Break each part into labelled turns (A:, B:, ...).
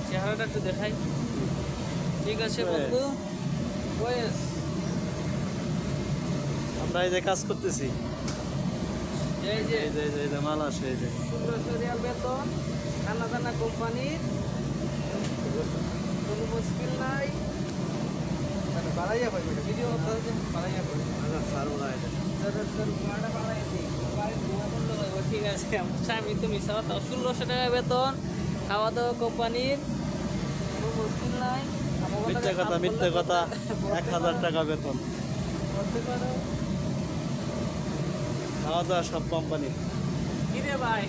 A: চেহারাটা একটু দেখাই। ঠিক আছে বন্ধু,
B: আমরা এই যে কাজ করতেছি,
A: এই যে
B: এই যে মাল আসে, এই যে
A: 1600 রিয়াল বেতন, খানা দানা কোম্পানির, কোনো মুশকিল নাই। বাড়াইয়া পাইবে ভিডিও বাড়াইয়া পাইবে। ঠিক আছে, আমি তো মিশা 1600 টাকা বেতন, খাওয়া দাওয়া কোম্পানির, কোনো মুশকিল নাই।
B: মিথ্যে কথা 1000 টাকা বেতন, খাওয়া দাওয়া সব কোম্পানি।
A: কি রে ভাই,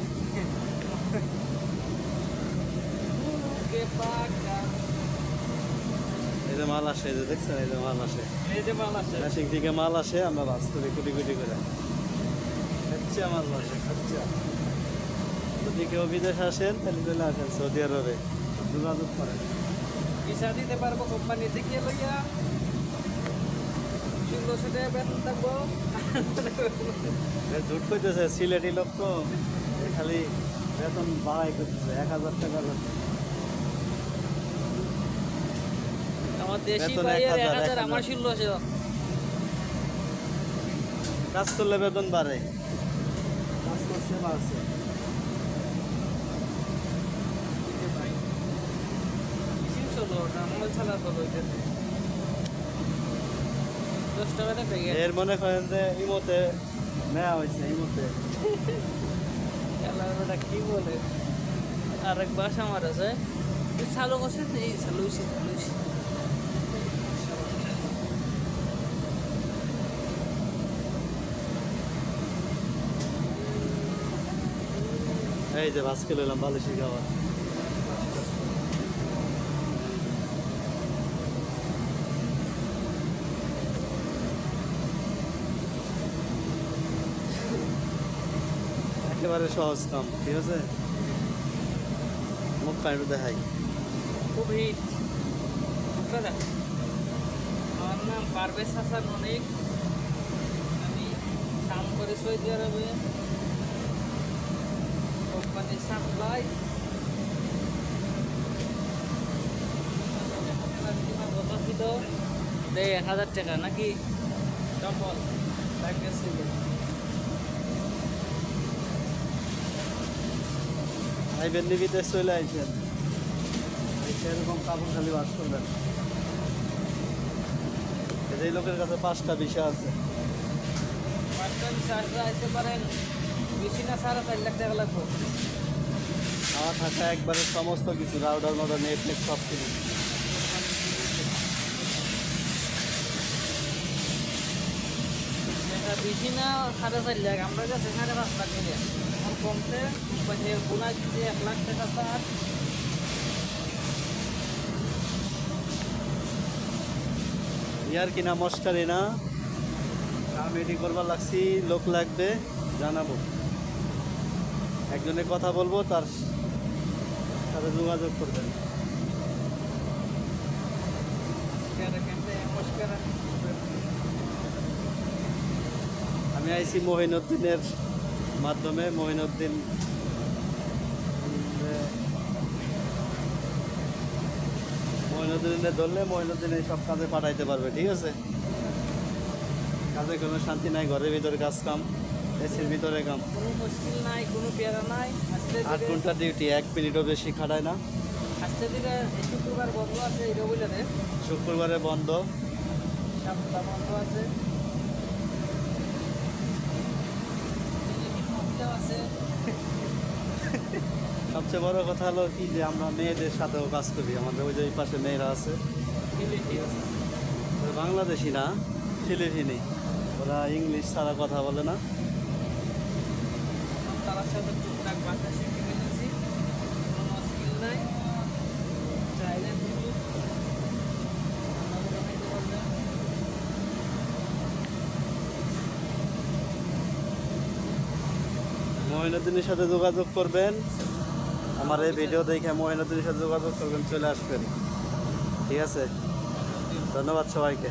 B: এই যে মাল আসে, এই যে দেখছেন, এই যে মাল আসে,
A: এই যে মাল আসে,
B: নাসিক দিকে মাল আসে, আমরা বাস করি কোটি কোটি করে খাচ্ছি, মাল আসে খাচ্ছা। যদি কেউ বিদেশ আসেন তাহলে চলে আসেন সৌদি আরবে, যোগাযোগ করেন।
A: ভিসা দিতে পারবো কোম্পানি থেকে লইয়া, 1600 টাকা বেতন থাকবো।
B: ঝুট করতেছে, সিলেটি লোক তো খালি বেতন বাড়াই করতেছে, 1000 টাকার বেতন।
A: আমার দেশি
B: বেতন
A: ভাইয়ের
B: 1000,
A: 1000, আমার 1600।
B: কাজ করলে বেতন বাড়ে, কাজ করছে বাড়ছে। এর মনে করেন যে ইমোতে নেওয়া হয়েছে, ইমোতে
A: কি বলে আরেক বাস আমার আছে, চালু করছে, এই চালু হয়েছে।
B: এই যে ভাজকে লইলাম বালিশি খাবার। একেবারে সহজ কাম, ঠিক আছে। মুখ কাইটু দেখাই,
A: খুব হিট। আমার নাম পারভেজ হাসান অনেক, আমি কাম করে সৌদি আরবে, কোম্পানির সাপ্লাই। দেয় 1000 টাকা নাকি ডবল লাগতেছে।
B: আইবেন নিবিতে চলে আইছেন, এরকম কাপড় খালি বাস করবেন। এই লোকের কাছে 5টা ভিসা আছে,
A: 5টা ভিসা আসতে পারেন, বেশি না 4.5 লাখ টাকা লাগবে।
B: খাওয়া থাকা একবারে সমস্ত কিছু, রাউডার মতো নেটফ্লিক্স সব কিছু।
A: বেশি না 4.5 লাখ, আমরা কাছে 5.5 লাখ টাকা কমছে, বোনাস দিচ্ছে 1 লাখ টাকা স্যার।
B: ইয়ার কিনা মস্কারি না, কাম রেডি করবার লাগছি, লোক লাগবে জানাবো, একজনের কথা বলবো, তার সাথে যোগাযোগ করবেন। আমি আইছি মহিনুদ্দিনের মাধ্যমে, মহিনুদ্দিনে ধরলে মহিনুদ্দিন এই সব কাজে পাঠাইতে পারবে, ঠিক আছে। কাজে কোনো শান্তি নাই, ঘরের ভিতরে কাজ কাম, এসির ভিতরে কাম,
A: কোনো মুশকিল নাই, কোনো পেয়ারা নাই।
B: 8 ঘন্টা ডিউটি, 1 মিনিটও বেশি খাটায় না।
A: আজকে দিকে শুক্রবার বন্ধ আছে, এটা বলে দেন।
B: শুক্রবারে বন্ধ,
A: সপ্তাহ বন্ধ আছে। আছে
B: সব সবচেয়ে বড় কথা হলো কি যে আমরা মেয়েদের সাথেও কাজ করি, আমাদের ওই যে ওই পাশে মেয়েরা আছে, ওরা বাংলাদেশি না, ফিলিপিনি, ওরা ইংলিশ ছাড়া কথা বলে না।
A: তার সাথে টুকটাক ভাষা শিখে ফেলেছি, কোনো স্কিল নাই, চাইলে কিন্তু রান্না করে খাইতে পারবেন।
B: মহিনুদ্দিনের সাথে যোগাযোগ করবেন, আমার এই ভিডিও দেখে মহিনুদ্দিনের সাথে যোগাযোগ করবেন, চলে আসবেন। ঠিক আছে, ধন্যবাদ সবাইকে।